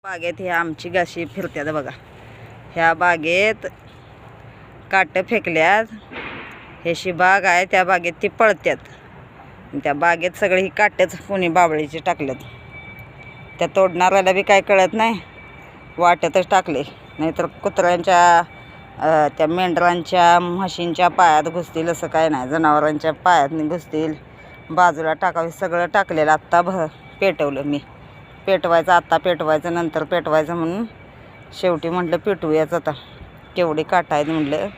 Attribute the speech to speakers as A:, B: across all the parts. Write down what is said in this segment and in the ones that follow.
A: बागेत हे आमची गाशी फिरत्यात बघा. ह्या बागेत काटं फेकल्यात. ह्याशी बाग आहे, त्या बागेत ती पळत्यात. त्या बागेत सगळी ही काटच कोणी बाबळीची टाकल्यात. त्या तोडणाऱ्याला बी काय कळत नाही, वाटतच टाकले. नाहीतर कुत्र्यांच्या त्या मेंढरांच्या म्हशींच्या पायात घुसतील असं काय नाही, जनावरांच्या पायात घुसतील. बाजूला टाकावे सगळं टाकलेलं. आत्ता पेटवलं मी. पेटवायचं आत्ता, पेटवायचं नंतर पेटवायचं म्हणून शेवटी म्हटलं पेटवूयाच आता. केवढी काटा आहेत म्हटलं,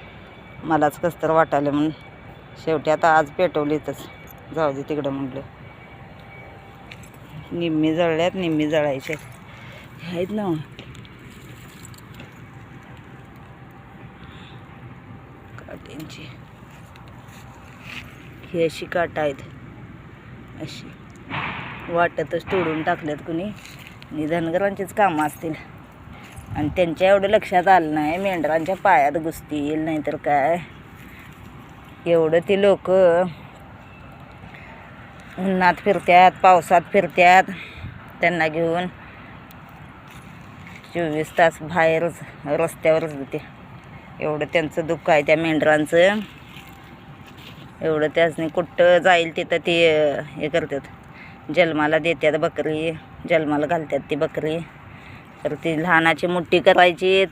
A: मलाच कसं तर वाटायलं म्हणून शेवटी आता आज पेटवलीतच. जाऊ दे तिकडं म्हटलं. निम्मी जळल्यात, निम्मी जळायचे आहेत ना. काट्यांची ही अशी काटा आहेत, अशी वाटतच तोडून टाकल्यात कुणी. आणि धनगरांचीच कामं असतील आणि त्यांच्या एवढं लक्षात आलं नाही. मेंढरांच्या पायात घुसतील नाहीतर काय. एवढं ती लोक उन्हात फिरत्यात, पावसात फिरत्यात. त्यांना घेऊन 24 तास बाहेरच रस्त्यावरच होते. एवढं त्यांचं दुःख आहे त्या मेंढरांचं. एवढं त्यासनी कुठं जाईल तिथं ती हे करतात. जन्माला देतात बकरी, जन्माला घालतात ती बकरी. तर ती लहानाची मुठ्ठी करायचीत,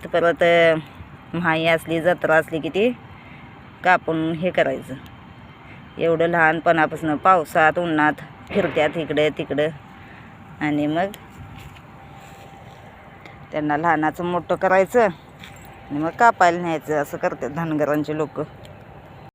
A: परत माही असली, जत्रा असली की ती कापून हे करायचं. एवढं लहानपणापासून पावसात उन्हात फिरत्यात इकडे तिकडं. आणि मग त्यांना लहानाचं मोठं करायचं आणि मग कापायला न्यायचं. असं करतात धनगरांचे लोक.